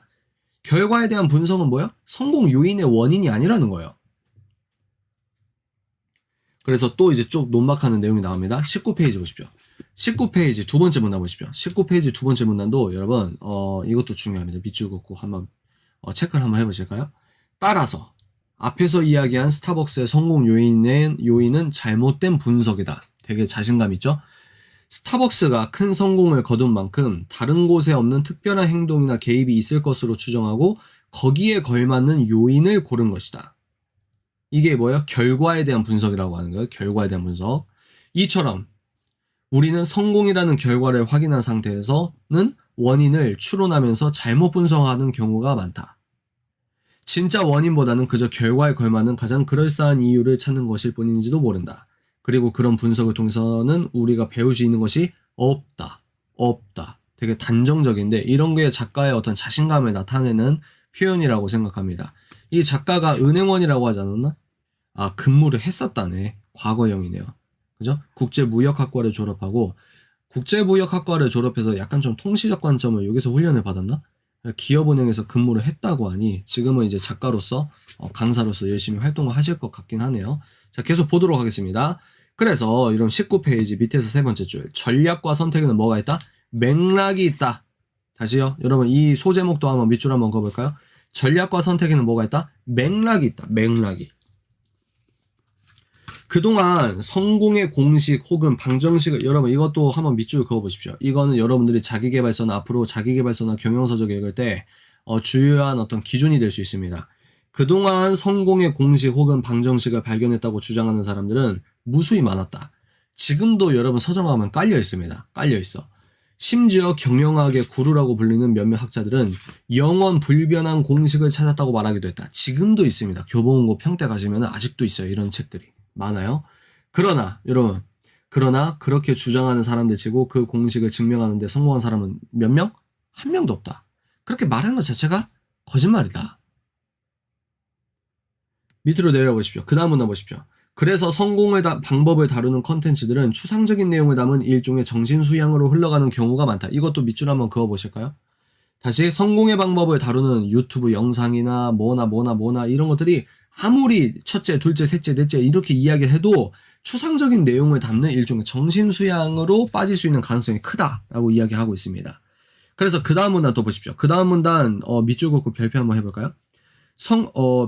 결과에 대한 분석은 뭐야? 성공 요인의 원인이 아니라는 거예요. 그래서 또 이제 쭉 논박하는 내용이 나옵니다. 19페이지 보십시오. 19페이지 두 번째 문단 보십시오. 19페이지 두 번째 문단도 여러분 이것도 중요합니다. 밑줄 긋고 한번 체크를 한번 해보실까요? 따라서 앞에서 이야기한 스타벅스의 성공 요인은 잘못된 분석이다. 되게 자신감 있죠? 스타벅스가 큰 성공을 거둔 만큼 다른 곳에 없는 특별한 행동이나 개입이 있을 것으로 추정하고 거기에 걸맞는 요인을 고른 것이다. 이게 뭐예요? 결과에 대한 분석이라고 하는 거예요. 결과에 대한 분석. 이처럼 우리는 성공이라는 결과를 확인한 상태에서는 원인을 추론하면서 잘못 분석하는 경우가 많다. 진짜 원인보다는 그저 결과에 걸맞는 가장 그럴싸한 이유를 찾는 것일 뿐인지도 모른다. 그리고 그런 분석을 통해서는 우리가 배울 수 있는 것이 없다. 되게 단정적인데 이런 게 작가의 어떤 자신감을 나타내는 표현이라고 생각합니다. 이 작가가 은행원이라고 하지 않았나? 아, 근무를 했었다네. 과거형이네요. 그죠? 국제무역학과를 졸업하고 국제무역학과를 졸업해서 약간 좀 통시적 관점을 여기서 훈련을 받았나? 기업은행에서 근무를 했다고 하니 지금은 이제 작가로서 강사로서 열심히 활동을 하실 것 같긴 하네요. 자, 계속 보도록 하겠습니다. 그래서 이런 19페이지 밑에서 세 번째 줄 전략과 선택에는 뭐가 있다? 맥락이 있다. 다시요. 여러분 이 소제목도 한번 밑줄 한번 그어볼까요? 전략과 선택에는 뭐가 있다? 맥락이 있다. 맥락이. 그동안 성공의 공식 혹은 방정식을 여러분 이것도 한번 밑줄 그어보십시오. 이거는 여러분들이 자기계발서나 앞으로 자기계발서나 경영서적 읽을 때 주요한 어떤 기준이 될 수 있습니다. 그동안 성공의 공식 혹은 방정식을 발견했다고 주장하는 사람들은 무수히 많았다. 지금도 여러분 서점 가면 깔려 있습니다. 깔려 있어. 심지어 경영학의 구루라고 불리는 몇몇 학자들은 영원 불변한 공식을 찾았다고 말하기도 했다. 지금도 있습니다. 교보문고 평대 가시면 아직도 있어요. 이런 책들이. 많아요. 그러나 여러분 그렇게 주장하는 사람들 치고 그 공식을 증명하는데 성공한 사람은 몇 명? 한 명도 없다. 그렇게 말하는 것 자체가 거짓말이다. 밑으로 내려보십시오. 그 다음 문단 보십시오. 그래서 성공의 방법을 다루는 컨텐츠들은 추상적인 내용을 담은 일종의 정신수양으로 흘러가는 경우가 많다. 이것도 밑줄 한번 그어보실까요? 다시 성공의 방법을 다루는 유튜브 영상이나 뭐나 이런 것들이 아무리 첫째, 둘째, 셋째, 넷째 이렇게 이야기를 해도 추상적인 내용을 담는 일종의 정신수양으로 빠질 수 있는 가능성이 크다라고 이야기하고 있습니다. 그래서 그 다음 문단 또 보십시오. 그 다음 문단 밑줄 긋고 별표 한번 해볼까요?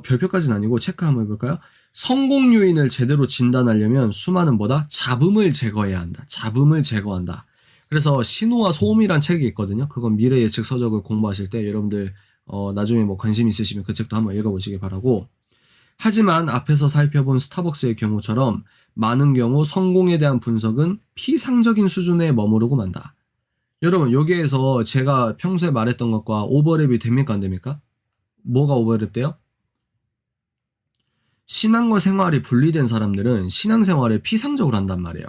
별표까지는 아니고 체크 한번 해볼까요? 성공 요인을 제대로 진단하려면 수많은 뭐다? 잡음을 제거해야 한다. 잡음을 제거한다. 그래서 신호와 소음이란 책이 있거든요. 그건 미래 예측 서적을 공부하실 때 여러분들 나중에 뭐 관심 있으시면 그 책도 한번 읽어보시기 바라고. 하지만 앞에서 살펴본 스타벅스의 경우처럼 많은 경우 성공에 대한 분석은 피상적인 수준에 머무르고 만다. 여러분 여기에서 제가 평소에 말했던 것과 오버랩이 됩니까 안 됩니까? 뭐가 오버랩 돼요? 신앙과 생활이 분리된 사람들은 신앙생활을 피상적으로 한단 말이에요.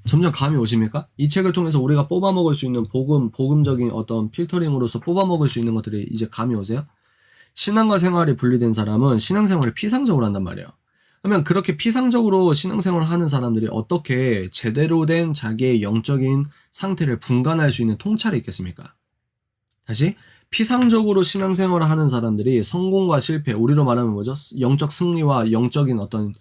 점점 감이 오십니까? 이 책을 통해서 우리가 뽑아먹을 수 있는 복음적인 어떤 필터링으로서 뽑아먹을 수 있는 것들이 이제 감이 오세요? 신앙과 생활이 분리된 사람은 신앙생활을 피상적으로 한단 말이에요. 그러면 그렇게 피상적으로 신앙생활을 하는 사람들이 어떻게 제대로 된 자기의 영적인 상태를 분간할 수 있는 통찰이 있겠습니까? 다시 피상적으로 신앙생활을 하는 사람들이 성공과 실패, 우리로 말하면 뭐죠? 영적 승리와 영적인 어떤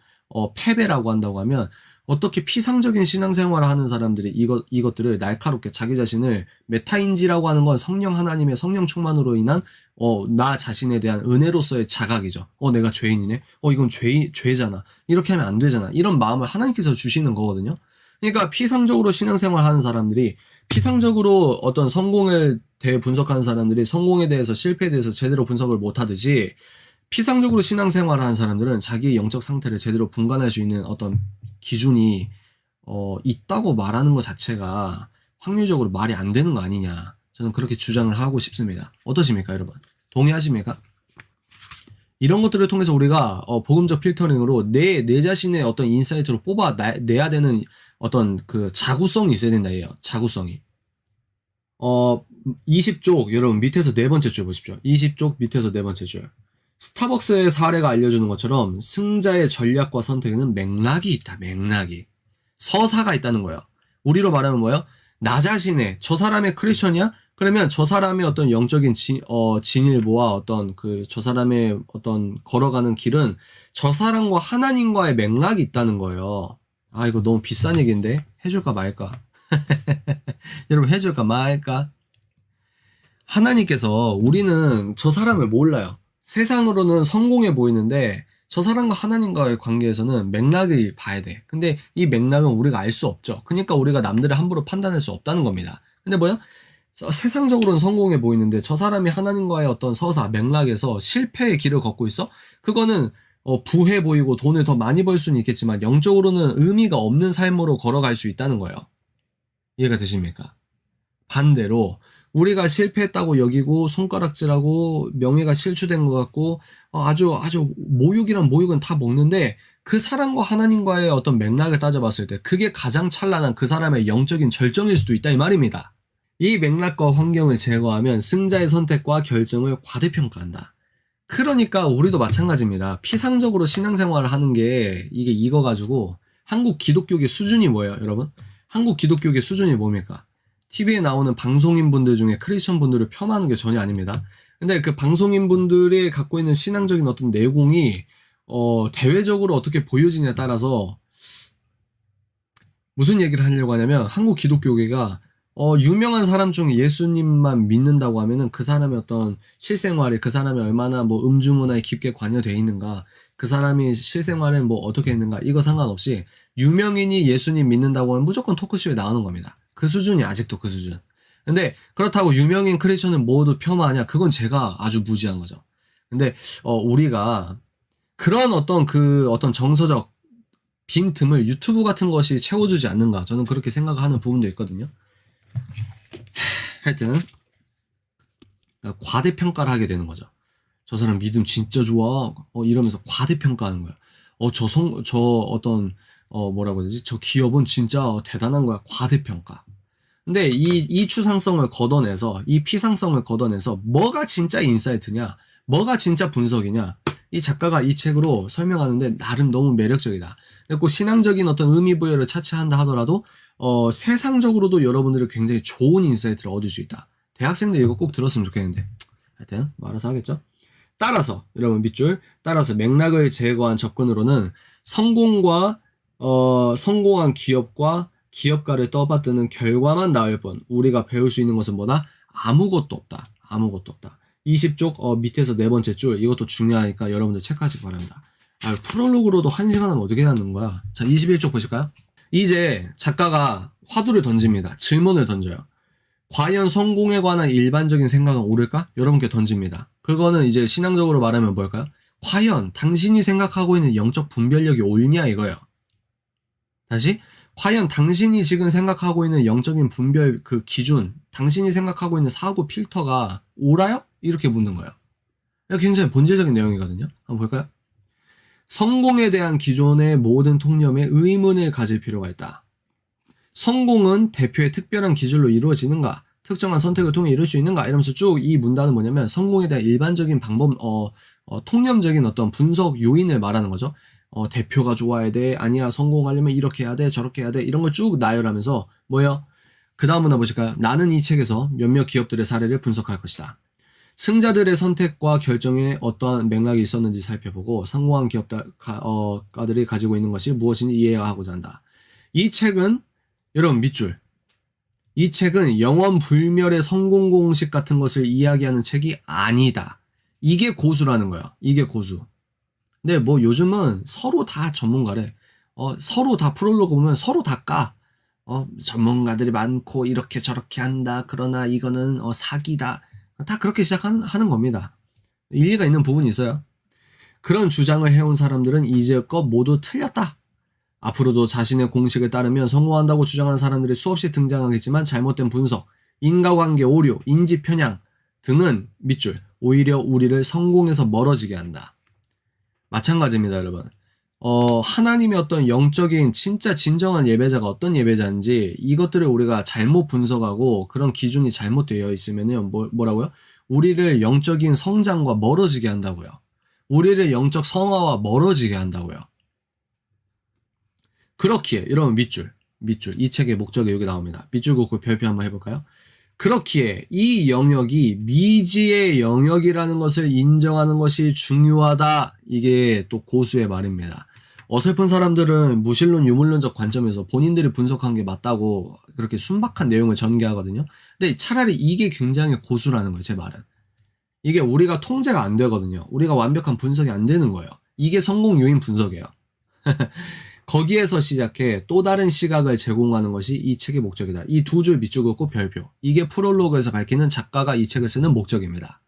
패배라고 한다고 하면 어떻게 피상적인 신앙생활을 하는 사람들이 이것들을 날카롭게 자기 자신을 메타인지라고 하는 건 성령 하나님의 성령 충만으로 인한 나 자신에 대한 은혜로서의 자각이죠. 내가 죄인이네. 이건 죄잖아. 이렇게 하면 안 되잖아. 이런 마음을 하나님께서 주시는 거거든요. 그러니까 피상적으로 신앙생활 하는 사람들이 피상적으로 어떤 성공에 대해 분석하는 사람들이 성공에 대해서 실패에 대해서 제대로 분석을 못 하듯이 피상적으로 신앙생활을 하는 사람들은 자기의 영적 상태를 제대로 분간할 수 있는 어떤 기준이 있다고 말하는 것 자체가 확률적으로 말이 안 되는 거 아니냐. 저는 그렇게 주장을 하고 싶습니다. 어떠십니까 여러분? 동의하십니까? 이런 것들을 통해서 우리가 복음적 필터링으로 내 자신의 어떤 인사이트로 뽑아내야 되는 어떤 그 자구성이 있어야 된다 해요. 자구성이. 20쪽 여러분 밑에서 네 번째 줄 보십시오. 20쪽 밑에서 네 번째 줄. 스타벅스의 사례가 알려주는 것처럼 승자의 전략과 선택에는 맥락이 있다. 맥락이. 서사가 있다는 거예요. 우리로 말하면 뭐예요? 나 자신의 저 사람의 크리스천이야? 그러면 저 사람의 어떤 영적인 진일보와 어떤 저 사람의 어떤 걸어가는 길은 저 사람과 하나님과의 맥락이 있다는 거예요. 아 이거 너무 비싼 얘기인데 해줄까 말까? 여러분 해줄까 말까? 하나님께서 우리는 저 사람을 몰라요. 세상으로는 성공해 보이는데 저 사람과 하나님과의 관계에서는 맥락을 봐야 돼. 근데 이 맥락은 우리가 알 수 없죠. 그러니까 우리가 남들을 함부로 판단할 수 없다는 겁니다. 근데 뭐야? 세상적으로는 성공해 보이는데 저 사람이 하나님과의 어떤 서사, 맥락에서 실패의 길을 걷고 있어? 그거는 부해 보이고 돈을 더 많이 벌 수는 있겠지만 영적으로는 의미가 없는 삶으로 걸어갈 수 있다는 거예요. 이해가 되십니까? 반대로 우리가 실패했다고 여기고 손가락질하고 명예가 실추된 것 같고 아주 모욕이란 모욕은 다 먹는데 그 사람과 하나님과의 어떤 맥락을 따져봤을 때 그게 가장 찬란한 그 사람의 영적인 절정일 수도 있다 이 말입니다. 이 맥락과 환경을 제거하면 승자의 선택과 결정을 과대평가한다. 그러니까 우리도 마찬가지입니다. 피상적으로 신앙생활을 하는 게 이거 가지고 한국 기독교계 수준이 뭐예요, 여러분? 한국 기독교계 수준이 뭡니까? TV에 나오는 방송인분들 중에 크리스천 분들을 폄하하는 게 전혀 아닙니다. 근데 그 방송인분들이 갖고 있는 신앙적인 어떤 내공이 대외적으로 어떻게 보여지냐에 따라서 무슨 얘기를 하려고 하냐면 한국 기독교계가 유명한 사람 중에 예수님만 믿는다고 하면은 그 사람의 어떤 실생활이 그 사람이 얼마나 뭐 음주문화에 깊게 관여되어 있는가, 그 사람이 실생활에 뭐 어떻게 했는가, 이거 상관없이 유명인이 예수님 믿는다고 하면 무조건 토크쇼에 나오는 겁니다. 그 수준이 아직도 그 수준. 근데 그렇다고 유명인 크리스천을 모두 폄하하냐? 그건 제가 아주 무지한 거죠. 근데 우리가 그런 어떤 정서적 빈틈을 유튜브 같은 것이 채워주지 않는가? 저는 그렇게 생각하는 부분도 있거든요. 하여튼 과대평가를 하게 되는 거죠. 저 사람 믿음 진짜 좋아 이러면서 과대평가하는 거야. 뭐라고 해야 되지? 저 기업은 진짜 대단한 거야. 과대평가. 근데 이 추상성을 걷어내서 이 피상성을 걷어내서 뭐가 진짜 인사이트냐, 뭐가 진짜 분석이냐, 이 작가가 이 책으로 설명하는데 나름 너무 매력적이다. 꼭 신앙적인 어떤 의미부여를 차치한다 하더라도 세상적으로도 여러분들이 굉장히 좋은 인사이트를 얻을 수 있다. 대학생들 이거 꼭 들었으면 좋겠는데 하여튼 뭐 알아서 하겠죠. 따라서 여러분 밑줄 따라서 맥락을 제거한 접근으로는 성공한 기업과 기업가를 떠받드는 결과만 나을 뿐 우리가 배울 수 있는 것은 뭐다? 아무것도 없다. 아무것도 없다. 20쪽 밑에서 네 번째 줄 이것도 중요하니까 여러분들 체크하시기 바랍니다. 프롤로그로도 1시간 하면 어떻게 하는 거야? 자 21쪽 보실까요? 이제 작가가 화두를 던집니다. 질문을 던져요. 과연 성공에 관한 일반적인 생각은 옳을까? 여러분께 던집니다. 그거는 이제 신앙적으로 말하면 뭘까요? 과연 당신이 생각하고 있는 영적 분별력이 옳냐 이거예요. 다시 과연 당신이 지금 생각하고 있는 영적인 분별 그 기준, 당신이 생각하고 있는 사고 필터가 옳아요? 이렇게 묻는 거예요. 굉장히 본질적인 내용이거든요. 한번 볼까요? 성공에 대한 기존의 모든 통념에 의문을 가질 필요가 있다. 성공은 대표의 특별한 기준으로 이루어지는가? 특정한 선택을 통해 이룰 수 있는가? 이러면서 쭉 이 문단은 뭐냐면 성공에 대한 일반적인 방법, 통념적인 어떤 분석 요인을 말하는 거죠. 대표가 좋아야 돼. 아니야, 성공하려면 이렇게 해야 돼. 저렇게 해야 돼. 이런 걸 쭉 나열하면서 뭐예요? 그 다음 문단 보실까요? 나는 이 책에서 몇몇 기업들의 사례를 분석할 것이다. 승자들의 선택과 결정에 어떠한 맥락이 있었는지 살펴보고 성공한 기업가들이 가지고 있는 것이 무엇인지 이해하고자 한다. 이 책은 여러분 밑줄. 이 책은 영원불멸의 성공 공식 같은 것을 이야기하는 책이 아니다. 이게 고수라는 거야. 이게 고수. 근데 뭐 요즘은 서로 다 전문가래. 서로 다 프롤로그 보면 서로 다 까. 전문가들이 많고 이렇게 저렇게 한다. 그러나 이거는 사기다. 다 그렇게 시작하는 겁니다. 일리가 있는 부분이 있어요. 그런 주장을 해온 사람들은 이제껏 모두 틀렸다. 앞으로도 자신의 공식을 따르면 성공한다고 주장하는 사람들이 수없이 등장하겠지만 잘못된 분석, 인과관계 오류, 인지 편향 등은 밑줄 오히려 우리를 성공에서 멀어지게 한다. 마찬가지입니다, 여러분. 하나님의 어떤 영적인 진짜 진정한 예배자가 어떤 예배자인지 이것들을 우리가 잘못 분석하고 그런 기준이 잘못되어 있으면요, 뭐라고요? 우리를 영적인 성장과 멀어지게 한다고요. 우리를 영적 성화와 멀어지게 한다고요. 그렇기에 여러분 밑줄 이 책의 목적이 여기 나옵니다. 밑줄 긋고 별표 한번 해볼까요? 그렇기에 이 영역이 미지의 영역이라는 것을 인정하는 것이 중요하다. 이게 또 고수의 말입니다. 어설픈 사람들은 무신론 유물론적 관점에서 본인들이 분석한 게 맞다고 그렇게 순박한 내용을 전개하거든요. 근데 차라리 이게 굉장히 고수라는 거예요. 제 말은. 이게 우리가 통제가 안 되거든요. 우리가 완벽한 분석이 안 되는 거예요. 이게 성공 요인 분석이에요. 거기에서 시작해 또 다른 시각을 제공하는 것이 이 책의 목적이다. 이 두 줄 밑줄 긋고 별표. 이게 프롤로그에서 밝히는 작가가 이 책을 쓰는 목적입니다.